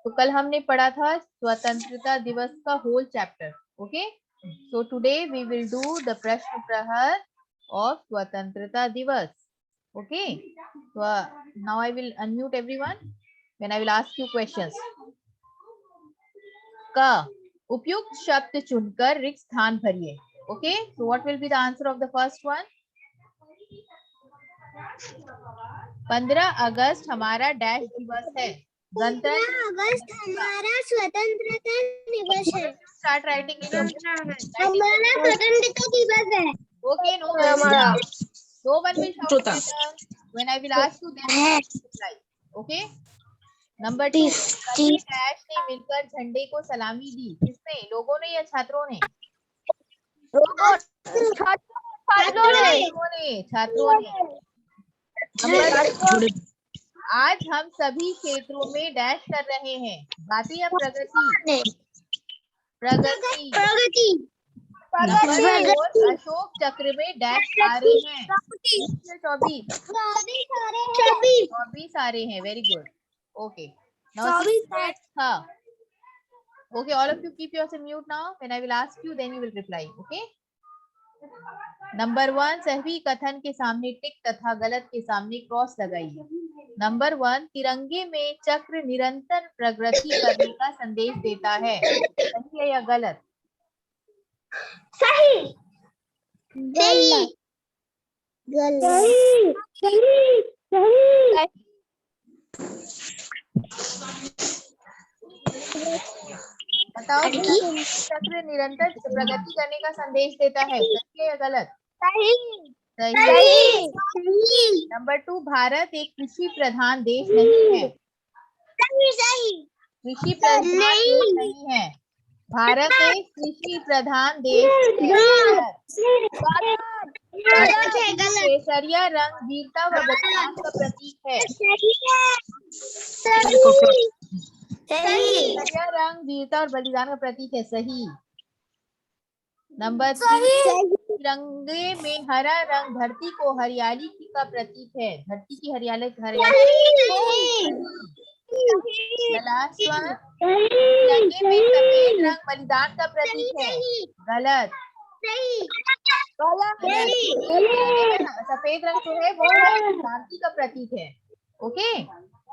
तो कल हमने पढ़ा था स्वतंत्रता दिवस का whole chapter. Okay, so today we will do the प्रश्न प्रहर ऑफ स्वतंत्रता दिवस. Okay, now I will unmute everyone when I will ask you questions. क, उपयुक्त शब्द चुनकर रिक्त स्थान भरिए. Okay, so what will be the answer of the first one? 15 अगस्त हमारा डैश दिवस है. 15 अगस्त हमारा स्वतंत्रता दिवस है. Start writing. हमारा स्वतंत्रता दिवस है. Okay, no one. No one will shout later. When I will ask you, then you will reply. Okay. Number 2, सभी डैश ने मिलकर झंडे को सलामी दी. किसने? लोगों ने या छात्रों ने? छात्रों ने. नंबर 3, आज हम सभी क्षेत्रों में डैश कर रहे हैं. बातें या प्रगति? प्रगति. नंबर 4, अशोक चक्र में डैश सारे हैं. 24 आ रहे हैं. Very good. ओके, हाँ. Okay, all of you keep yourself mute now. When I will ask you, then you will reply. Okay. Number 1, सही कथन के सामने टिक तथा गलत के सामने क्रॉस लगाइए. नंबर 1, तिरंगे में चक्र निरंतर प्रगति करने का संदेश देता है. सही है या गलत? सही. गलत. बताओ, चक्र निरंतर प्रगति करने का संदेश देता है. सही है या गलत? सही. नंबर 2, भारत एक कृषि प्रधान देश नहीं है. कृषि प्रधान देश नहीं है. भारत एक कृषि प्रधान देश है. केसरिया रंग वीरता व बलिदान का प्रतीक है. केसरिया रंग वीरता और बलिदान का प्रतीक है. सही. नंबर 3, तिरंगे में हरा रंग धरती को हरियाली का प्रतीक है. धरती की हरियाली. लास्ट वन, तिरंगे में सफेद रंग बलिदान का प्रतीक है. गलत. सफेद रंग जो है वो शांति का प्रतीक है. ओके.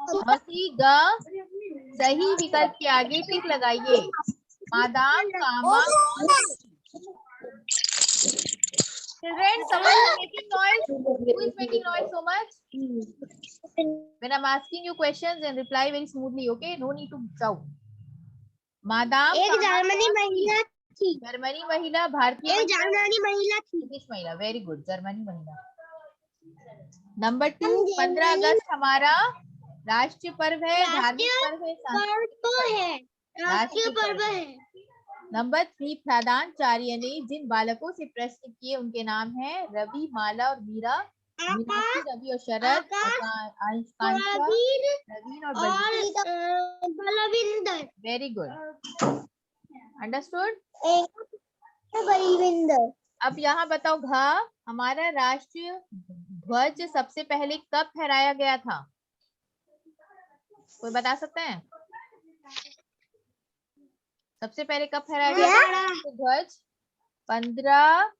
ग, सही विकल्प के आगे टिक लगाइए. Madame Cama. Children, someone is making noise. Who is making noise so much? When I'm asking you questions and reply very smoothly, okay? No need to shout. Madame एक जर्मनी महिला थी. जर्मनी महिला. भारतीय एक जर्मनी महिला थी. British महिला. Very good. Germany महिला. नंबर 2, 15 अगस्त हमारा राष्ट्रीय पर्व है, धार्मिक पर्व है, राष्ट्रीय पर्व है. नंबर 3, प्रधानाचार्य ने जिन बालकों से प्रश्न किए उनके नाम है रवि, माला और मीरा. मीनाक्षी, रवि और शरद, आकांक्षा, नवीन और बलविंदर. Very good. अंडरस्टूड. अब यहाँ बताओ, घ, हमारा राष्ट्रीय ध्वज सबसे पहले कब फहराया गया था? कोई बता सकते हैं? सबसे पहले कब फहराया गया था ध्वज? 15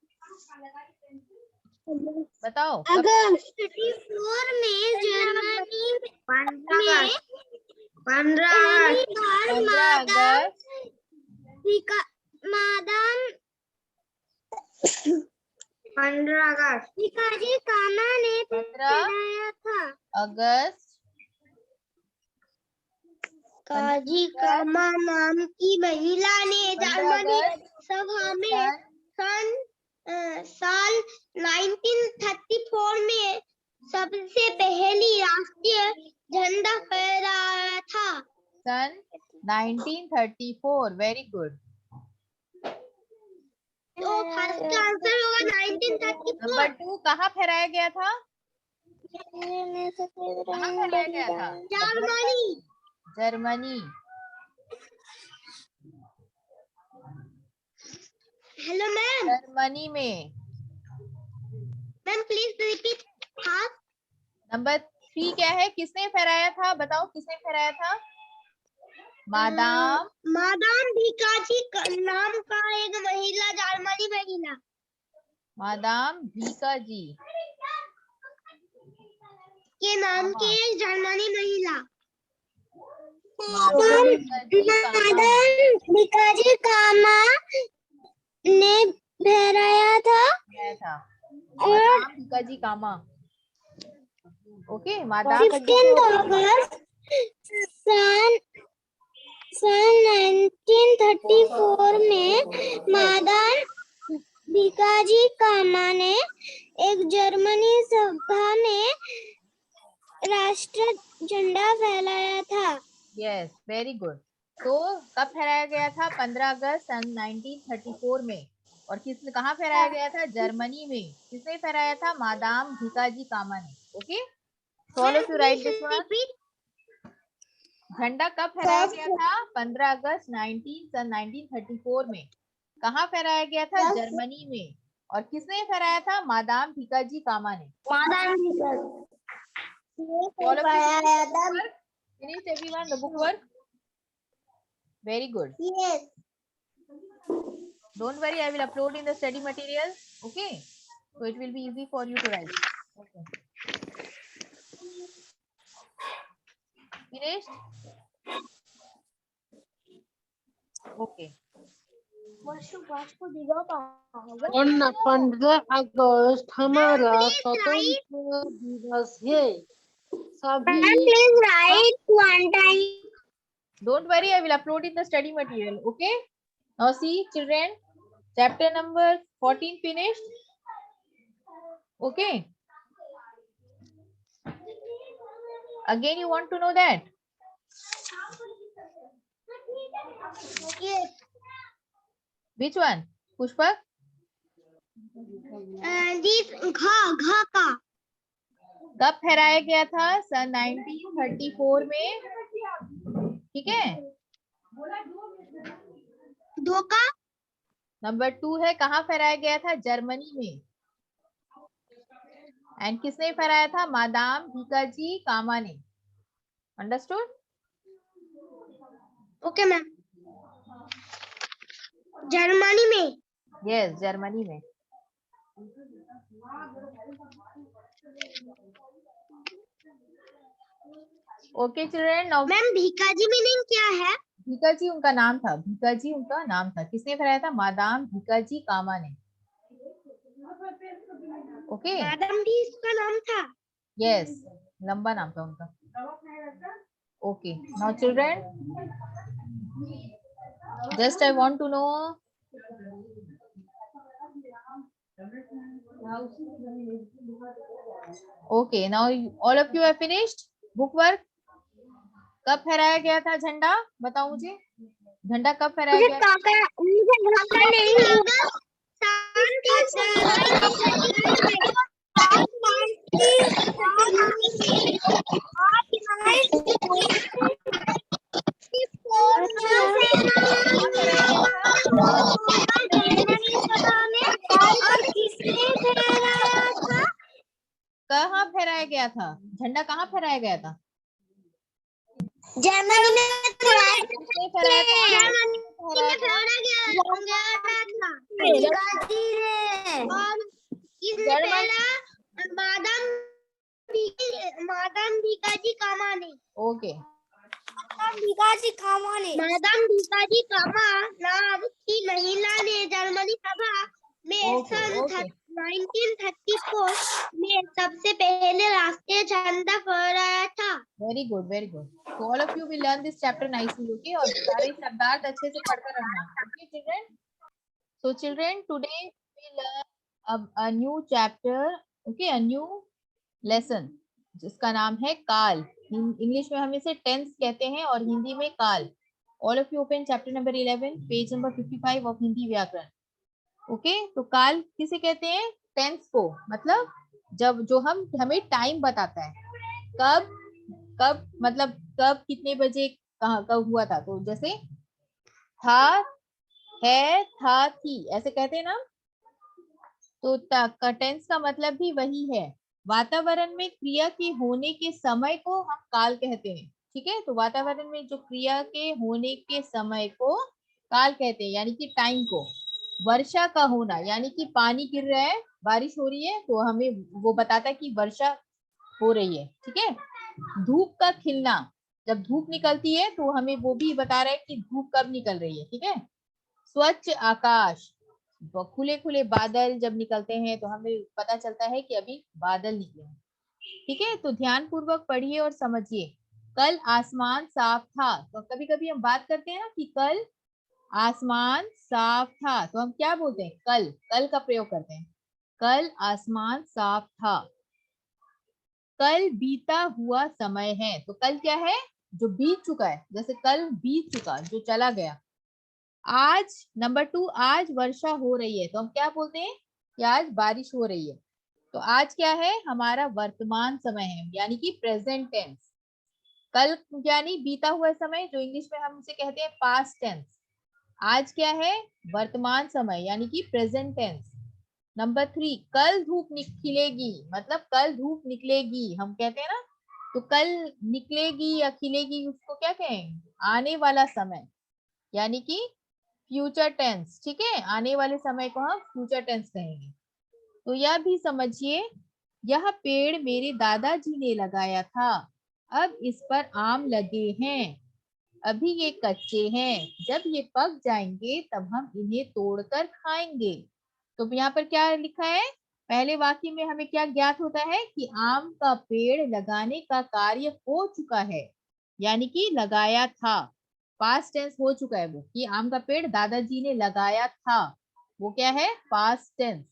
बताओ. अगस्त 34 में जर्मनी में 15 अगस्त. मादाम 15 अगस्त पिताजी कामा ने 15 था. अगस्त. काजी कामा नाम की महिला ने जर्मनी सभा में साल 1934 में सबसे पहली राष्ट्रीय झंडा फहराया था. सन 1934. Very good. तो फर्स्ट आंसर होगा 1934. नंबर 2, कहाँ फहराया गया था? कहाँ फहराया गया था? जर्मनी. Hello ma'am. जर्मनी में. Ma'am please repeat. नंबर 3 क्या है? किसने फहराया था? बताओ, किसने फहराया था? मादाम मादाम भिकाजी का नाम का एक महिला, जर्मनी महिला। मादाम भिकाजी के नाम की एक जर्मनी महिला। मादाम भिकाजी कामा ने फहराया था। मादाम भिकाजी कामा। ओके, मादाम 15 अगस्त सन 1934 में मादाम भिकाजी कामा ने एक जर्मनी सभा में राष्ट्र झंडा फहराया था। Yes, very good. तो कब फहराया गया था? 15 अगस्त सन 1934 में। और किसने, कहाँ फहराया गया था? जर्मनी में। किसने फहराया था? मादाम भिकाजी कामा ने। Okay, all of you right this one. झंडा कब फहराया गया था? 15 अगस्त सन 1934 में। कहाँ फहराया गया था? जर्मनी में। और किसने फहराया था? मादाम भिकाजी कामा ने। Finished everyone the book work? Very good. Yes. Don't worry, I will upload in the study material. Okay, so it will be easy for you to write. Okay. Finished? Okay. On 15 अगस्त हमारा स्वतंत्रता दिवस है। सभी Please write one time. Don't worry, I will upload in the study material. Okay. Now see, children, chapter number 14 finished. Okay. Again, you want to know that? Yes. Which one? Pushpak? This घा का कब फहराया गया था? सन 1934 में। ठीक है। दो का नंबर 2 है, कहाँ फहराया गया था? जर्मनी में। एंड किसने फहराया था? मादाम भिकाजी कामा ने। अंडरस्टूड? Okay ma'am. जर्मनी में। यस, जर्मनी में। Okay children, now ma'am Bhikaji meaning क्या है? भिकाजी उनका नाम था। भिकाजी उनका नाम था। किसने फहराया था? मादाम भिकाजी कामा ने। ओके, मैडम भी इसका नाम था। यस, लंबा नाम था उनका। Okay, now children, just I want to know, okay, now all of you have finished book work. कब फहराया गया था झंडा? बताओ मुझे, झंडा कब फहराया गया था? कहाँ फहराया गया था? झंडा कहाँ फहराया गया था? जर्मनी में फहराया मादाम भिकाजी कामा ने। ओके, भिकाजी कामा ने। मादाम भिकाजी कामा नाम की महिला ने जर्मनी सभा में सन 1934 में सबसे पहले राष्ट्रीय झंडा फहराया था। Very good, very good. So all of you will learn this chapter nicely, okay? और सारे शब्दार्थ अच्छे से पढ़कर रखना, okay children? So children, today we learn a new chapter, okay? A new lesson, जिसका नाम है काल। इंग्लिश में हम इसे टेंस कहते हैं और हिंदी में काल। All of you open chapter number 11, page number 55 of Hindi व्याकरण। ओके, तो काल किसे कहते हैं? टेंस को। मतलब जब जो हमें टाइम बताता है, कब मतलब कब, कितने बजे, कहाँ, कब हुआ था। तो जैसे था, है, था, थी, ऐसे कहते हैं ना। तो टेंस का मतलब भी वही है। वातावरण में क्रिया के होने के समय को हम काल कहते हैं। ठीक है, तो वातावरण में जो क्रिया के होने के समय को काल कहते हैं, यानी कि टाइम को। वर्षा का होना यानी कि पानी गिर रहा है, बारिश हो रही है, तो हमें वो बताता है कि वर्षा हो रही है। ठीक है, धूप का खिलना, जब धूप निकलती है तो हमें वो भी बता रहा है कि धूप कब निकल रही है। ठीक है, स्वच्छ आकाश, खुले खुले बादल जब निकलते हैं तो हमें पता चलता है कि अभी बादल निकले हैं। ठीक है, तो ध्यान पूर्वक पढ़िए और समझिए। कल आसमान साफ था, तो कभी कभी हम बात करते हैं ना कि कल आसमान साफ था, तो हम क्या बोलते हैं, कल, कल का प्रयोग करते हैं। कल आसमान साफ था। कल बीता हुआ समय है, तो कल क्या है, जो बीत चुका है, जैसे कल बीत चुका, जो चला गया। आज नंबर 2, आज वर्षा हो रही है, तो हम क्या बोलते हैं कि आज बारिश हो रही है। तो आज क्या है, हमारा वर्तमान समय है, यानी कि प्रेजेंट टेंस। कल यानी बीता हुआ समय, जो इंग्लिश में हम उसे कहते हैं पास्ट टेंस। आज क्या है, वर्तमान समय, यानी कि प्रेजेंट टेंस। नंबर 3, कल धूप खिलेगी, मतलब कल धूप निकलेगी, हम कहते हैं ना, तो कल निकलेगी या खिलेगी, उसको क्या कहेंगे, आने वाला समय, यानी कि फ्यूचर टेंस। ठीक है, आने वाले समय को हम फ्यूचर टेंस कहेंगे। तो यह भी समझिए, यह पेड़ मेरे दादाजी ने लगाया था, अब इस पर आम लगे हैं, अभी ये कच्चे हैं, जब ये पक जाएंगे तब हम इन्हें तोड़कर खाएंगे। तो यहाँ पर क्या लिखा है, पहले वाक्य में हमें क्या ज्ञात होता है कि आम का पेड़ लगाने का कार्य हो चुका है, यानी कि लगाया था, पास्ट टेंस हो चुका है वो, कि आम का पेड़ दादाजी ने लगाया था, वो क्या है, पास्ट टेंस।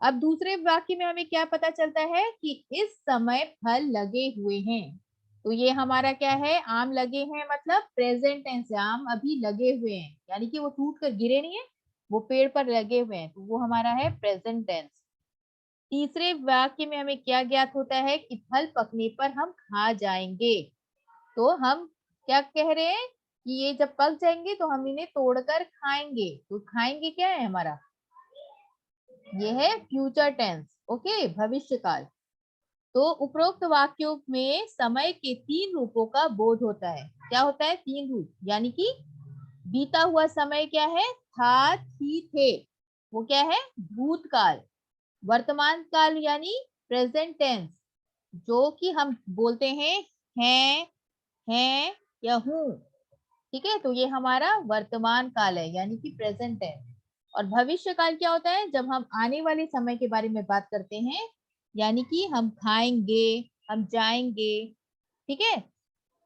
अब दूसरे वाक्य में हमें क्या पता चलता है कि इस समय फल लगे हुए हैं, तो ये हमारा क्या है, आम लगे हैं, मतलब प्रेजेंट टेंस है, आम अभी लगे हुए हैं, यानी कि वो टूट कर गिरे नहीं है, वो पेड़ पर लगे हुए हैं, तो वो हमारा है प्रेजेंट टेंस। तीसरे वाक्य में हमें क्या ज्ञात होता है कि फल पकने पर हम खा जाएंगे, तो हम क्या कह रहे हैं कि ये जब पक जाएंगे तो हम इन्हें तोड़कर खाएंगे, तो खाएंगे क्या है हमारा, ये है फ्यूचर टेंस। ओके, भविष्य काल। तो उपरोक्त वाक्यों में समय के 3 रूपों का बोध होता है। क्या होता है, 3 रूप, यानी कि बीता हुआ समय क्या है, था, थी, थे, वो क्या है, भूतकाल। वर्तमान काल यानी प्रेजेंट टेंस, जो कि हम बोलते हैं या हूं। ठीक है, तो ये हमारा वर्तमान काल है, यानी कि प्रेजेंट टेंस। और भविष्य काल क्या होता है, जब हम आने वाले समय के बारे में बात करते हैं, यानी कि हम खाएंगे, हम जाएंगे। ठीक है,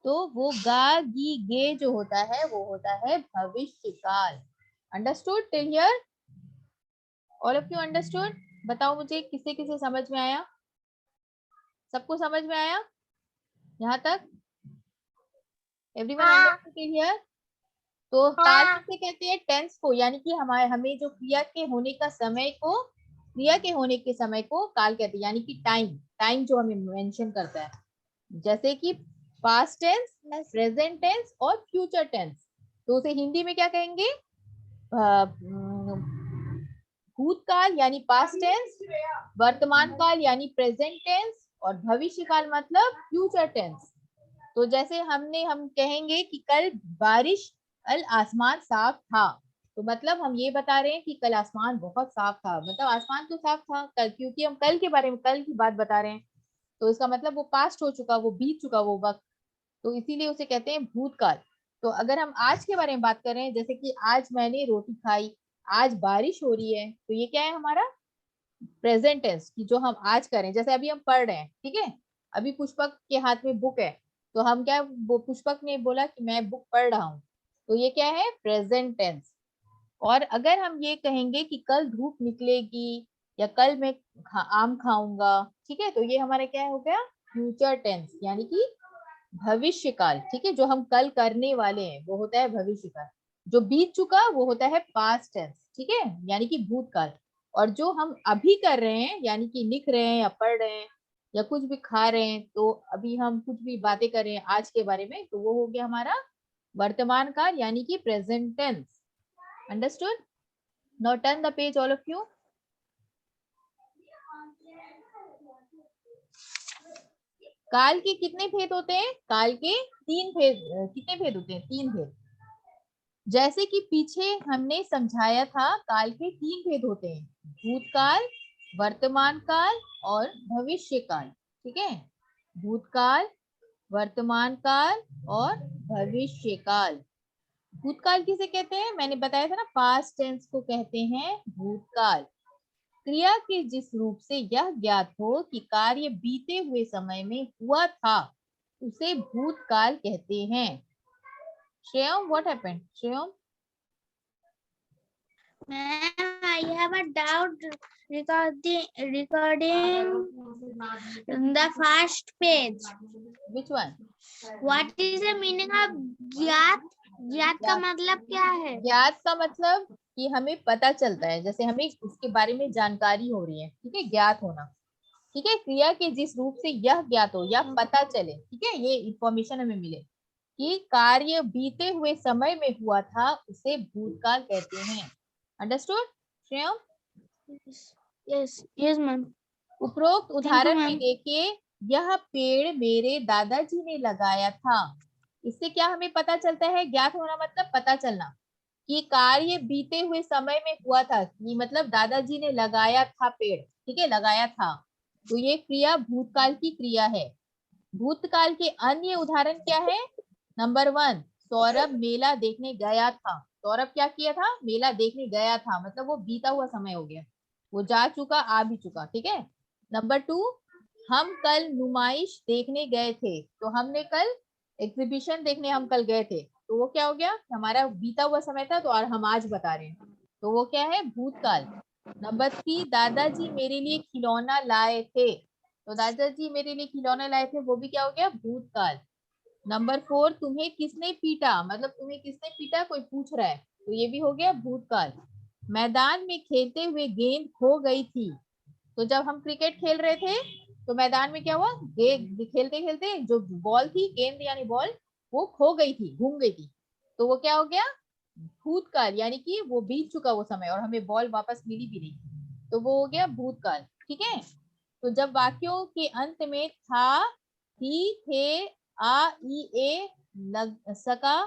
तो वो गा गी गे जो होता है वो होता है भविष्य काल। Understood till here, all of you understood? बताओ मुझे, किसे किसे समझ में आया, सबको समझ में आया यहाँ तक, एवरीवन अंडरस्टूड टिल हियर? तो काल किसे कहते हैं, टेंस को, यानी कि हमारे हमें जो क्रिया के होने का समय को, क्रिया के होने के समय को काल कहते हैं, यानी कि टाइम, टाइम जो हमें मेंशन करता है, जैसे कि पास्ट टेंस, प्रेजेंट टेंस और फ्यूचर टेंस। तो उसे हिंदी में क्या कहेंगे, भूतकाल यानी पास्ट टेंस, वर्तमान काल यानी प्रेजेंट टेंस, और भविष्य काल मतलब फ्यूचर टेंस। तो जैसे हम कहेंगे कि कल बारिश, कल आसमान साफ था, तो मतलब हम ये बता रहे हैं कि कल आसमान बहुत साफ था, मतलब आसमान तो साफ था कल, क्योंकि हम कल के बारे में, कल की बात बता रहे हैं, तो इसका मतलब वो पास्ट हो चुका, वो बीत चुका वो वक्त, तो इसीलिए उसे कहते हैं भूतकाल। तो अगर हम आज के बारे में बात करें, जैसे कि आज मैंने रोटी खाई, आज बारिश हो रही है, तो ये क्या है हमारा प्रेजेंट टेंस, कि जो हम आज करें, जैसे अभी हम पढ़ रहे हैं। ठीक है, अभी पुष्पक के हाथ में बुक है, तो हम क्या, वो पुष्पक ने बोला कि मैं बुक पढ़ रहा हूँ, तो ये क्या है, प्रेजेंट टेंस। और अगर हम ये कहेंगे कि कल धूप निकलेगी या कल मैं आम खाऊंगा, ठीक है, तो ये हमारा क्या हो गया, फ्यूचर टेंस, यानी कि भविष्य काल। ठीक है, जो हम कल करने वाले हैं वो होता है भविष्य काल, जो बीत चुका वो होता है पास्ट टेंस। ठीक है, यानी कि भूतकाल। और जो हम अभी कर रहे हैं, यानी कि लिख रहे हैं या पढ़ रहे हैं या कुछ भी खा रहे हैं, तो अभी हम कुछ भी बातें कर रहे हैं आज के बारे में, तो वो हो गया हमारा वर्तमान काल, यानी कि present tense. Understood? Now turn the page all of you. काल के कितने भेद होते हैं? काल के 3 भेद। कितने भेद होते हैं? 3 भेद। जैसे कि पीछे हमने समझाया था, काल के 3 भेद होते हैं, भूतकाल, वर्तमान काल और भविष्य काल। ठीक है, भूतकाल, वर्तमान काल और भविष्य काल। भूतकाल किसे कहते हैं? मैंने बताया था ना, पास्ट टेंस को कहते हैं भूतकाल। क्रिया के जिस रूप से यह ज्ञात हो कि कार्य बीते हुए समय में हुआ था, उसे भूतकाल कहते हैं। Shreyam, what happened? Shreyam, Ma'am, I have a doubt regarding the first page. which one? What is the meaning of ज्ञात? ज्ञात का मतलब क्या है? ज्ञात का मतलब कि हमें पता चलता है, जैसे हमें उसके बारे में जानकारी हो रही है। ठीक है, ज्ञात होना। ठीक है, क्रिया के जिस रूप से यह ज्ञात हो या पता चले, ठीक है, ये इंफॉर्मेशन हमें मिले कि कार्य बीते हुए समय में हुआ था, उसे भूतकाल कहते हैं। अंडरस्टूड श्रेयम? Yes, ma'am. उपरोक्त उदाहरण में ma'am. देखिए, यह पेड़ मेरे दादाजी ने लगाया था। इससे क्या हमें पता चलता है? ज्ञात होना मतलब पता चलना, कि कार्य बीते हुए समय में हुआ था, कि मतलब दादाजी ने लगाया था पेड़। ठीक है, लगाया था, तो ये क्रिया भूतकाल की क्रिया है। भूतकाल के अन्य उदाहरण क्या है? नंबर 1, सौरभ मेला देखने गया था। सौरभ क्या किया था? मेला देखने गया था, मतलब वो बीता हुआ समय हो गया, वो जा चुका, आ भी चुका। ठीक है। नंबर 2, हम कल नुमाइश देखने गए थे। तो हमने कल एग्जीबिशन देखने हम कल गए थे, तो वो क्या हो गया? हमारा बीता हुआ समय था, तो और हम आज बता रहे हैं, तो वो क्या है? भूतकाल। नंबर 3, दादाजी मेरे लिए खिलौना लाए थे। तो दादाजी मेरे लिए खिलौने लाए थे, वो भी क्या हो गया? भूतकाल। नंबर 4, तुम्हें किसने पीटा, मतलब तुम्हें किसने पीटा, कोई पूछ रहा है, तो ये भी हो गया भूतकाल। मैदान में खेलते हुए गेंद खो गई थी। तो जब हम क्रिकेट खेल रहे थे, तो मैदान में क्या हुआ? गेंद खेलते खेलते जो बॉल थी, गेंद यानी बॉल, वो खो गई थी, घूम गई थी, तो वो क्या हो गया? भूतकाल, यानी कि वो बीत चुका वो समय और हमें बॉल वापस मिली भी नहीं, तो वो हो गया भूतकाल। ठीक है। तो जब वाक्यों के अंत में था, ही, थे, आ, ई, ए लग सका,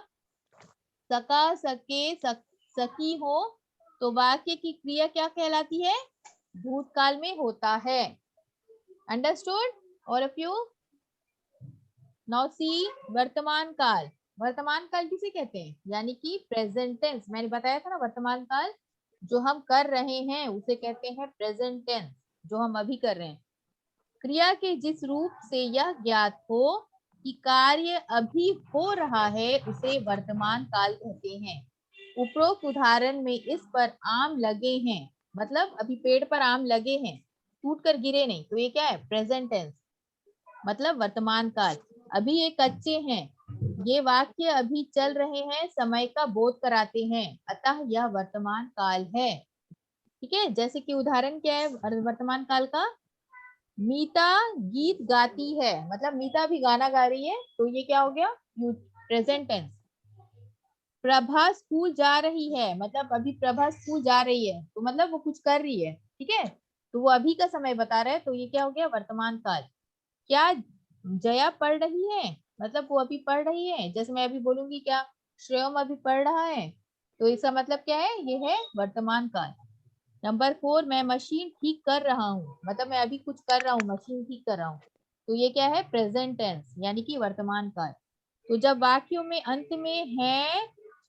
सका, सके, सकी हो, तो वाक्य की क्रिया क्या कहलाती है? भूतकाल में होता है। Understood all of you? Now see वर्तमान काल। वर्तमान काल किसे कहते हैं? यानी कि प्रेजेंट टेंस। मैंने बताया था ना, वर्तमान काल जो हम कर रहे हैं उसे कहते हैं प्रेजेंट टेंस, जो हम अभी कर रहे हैं। क्रिया के जिस रूप से यह ज्ञात हो कि कार्य अभी हो रहा है, उसे वर्तमान काल कहते हैं। उपरोक्त उदाहरण में इस पर आम लगे हैं, मतलब अभी पेड़ पर आम लगे हैं, टूट कर गिरे नहीं, तो ये क्या है? प्रेजेंट टेंस, मतलब वर्तमान काल। अभी ये कच्चे हैं, ये वाक्य अभी चल रहे हैं, समय का बोध कराते हैं, अतः यह वर्तमान काल है। ठीक है, जैसे कि उदाहरण क्या है वर्तमान काल का? मीता गीत गाती है, मतलब मीता भी गाना गा रही है, तो ये क्या हो गया? Present tense. प्रभा स्कूल जा रही है, मतलब अभी प्रभा स्कूल जा रही है, तो मतलब वो कुछ कर रही है। ठीक है, तो वो अभी का समय बता रहा है, तो ये क्या हो गया? वर्तमान काल। क्या जया पढ़ रही है, मतलब वो अभी पढ़ रही है। जैसे मैं अभी बोलूंगी क्या श्रेयम अभी पढ़ रहा है, तो इसका मतलब क्या है? ये है वर्तमान काल। नंबर 4, मैं मशीन ठीक कर रहा हूँ, मतलब मैं अभी कुछ कर रहा हूँ, मशीन ठीक कर रहा हूँ, तो ये क्या है? प्रेजेंट टेंस, यानी कि वर्तमान काल। तो जब वाक्यों में अंत में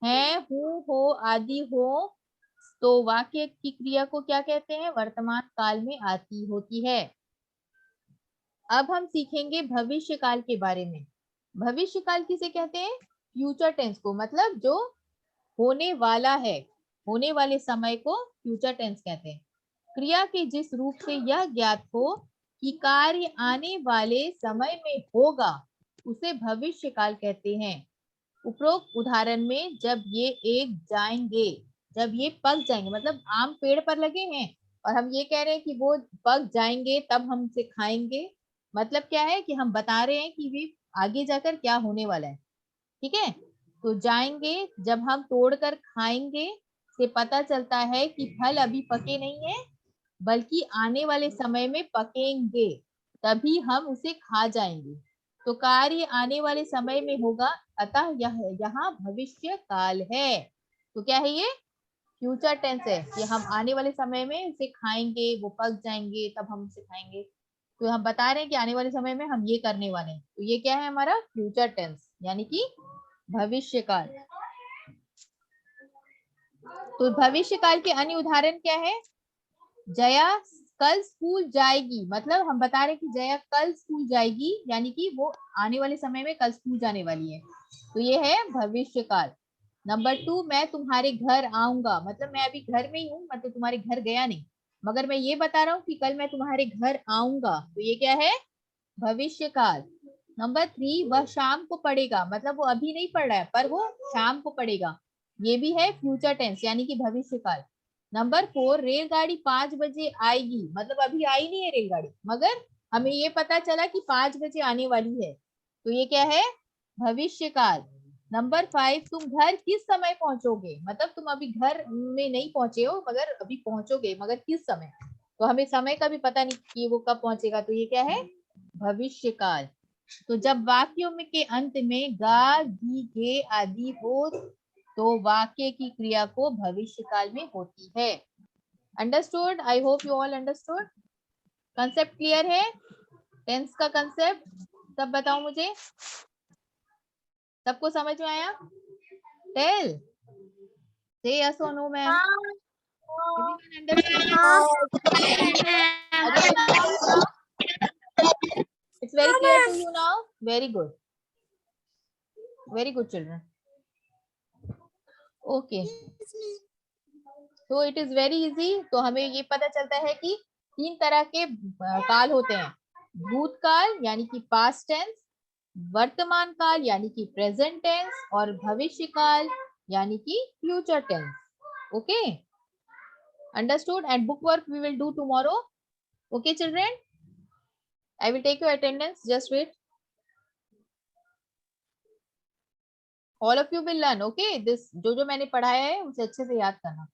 है, हूँ, हो आदि हो, तो वाक्य की क्रिया को क्या कहते हैं? वर्तमान काल में आती होती है। अब हम सीखेंगे भविष्य काल के बारे में। भविष्य काल किसे कहते हैं? फ्यूचर टेंस को, मतलब जो होने वाला है, होने वाले समय को फ्यूचर टेंस कहते हैं। क्रिया के जिस रूप से यह ज्ञात हो कि कार्य आने वाले समय में होगा, उसे भविष्य काल कहते हैं। उपरोक्त उदाहरण में जब ये एक जाएंगे, जब ये पक जाएंगे, मतलब आम पेड़ पर लगे हैं और हम ये कह रहे हैं कि वो पक जाएंगे तब हम उसे खाएंगे, मतलब क्या है? कि हम बता रहे हैं कि वे आगे जाकर क्या होने वाला है। ठीक है, तो जाएंगे, जब हम तोड़कर खाएंगे से पता चलता है कि फल अभी पके नहीं है, बल्कि आने वाले समय में पकेंगे। तभी हम उसे खा जाएंगे। तो कार्य आने वाले समय में होगा, अतः यह यहाँ भविष्य काल है। तो क्या है ये? फ्यूचर टेंस है कि हम आने वाले समय में उसे खाएंगे, वो पक जाएंगे, तब हम उसे खाएंगे। तो हम बता रहे हैं कि आने वाले समय में हम ये करने वाले हैं। तो ये क्या है हमारा? फ्यूचर टेंस, यानी कि भविष्य काल। तो भविष्य काल के अन्य उदाहरण क्या है? जया कल स्कूल जाएगी, मतलब हम बता रहे हैं कि जया कल स्कूल जाएगी, यानी कि वो आने वाले समय में कल स्कूल जाने वाली है। तो ये है भविष्य काल। नंबर 2, मैं तुम्हारे घर आऊंगा, मतलब मैं अभी घर में ही हूँ, मतलब तुम्हारे घर गया नहीं, मगर मैं ये बता रहा हूँ कि कल मैं तुम्हारे घर आऊंगा। तो ये क्या है? भविष्य काल। नंबर 3, वह शाम को पढ़ेगा, मतलब वो अभी नहीं पढ़ रहा है पर वो शाम को पढ़ेगा। ये भी है फ्यूचर टेंस, यानी कि भविष्य काल। नंबर 4, रेलगाड़ी 5 बजे आएगी, मतलब अभी आई नहीं है रेलगाड़ी, मगर हमें ये पता चला कि 5 बजे आने वाली है। तो ये क्या है? भविष्य काल। नंबर 5, तुम घर किस समय पहुंचोगे, मतलब तुम अभी घर में नहीं पहुंचे हो मगर अभी पहुंचोगे, मगर किस समय? तो हमें समय का भी पता नहीं कि वो कब पहुंचेगा। तो ये क्या है? भविष्य काल। तो जब वाक्यों में के अंत में गा, गी, गे आदि हो, तो वाक्य की क्रिया को भविष्य काल में होती है। Understood? I hope you all understood. Concept clear है? टेंस का कंसेप्ट सब बताओ मुझे, सबको समझ में आया? टेल से यस और no ma'am. Everyone understood? It's very clear to you now? Very good. Very good children. Okay. तो इट इज वेरी इजी। तो हमें ये पता चलता है कि 3 तरह के काल होते हैं। भूतकाल यानी कि पास्ट टेंस, वर्तमान काल यानी कि प्रेजेंट टेंस, और भविष्य काल यानी कि future tense. Okay, understood? And book work we will do tomorrow. Okay children, I will take your attendance, just wait. All of you will learn, okay? This जो जो मैंने पढ़ाया है उसे अच्छे से याद करना।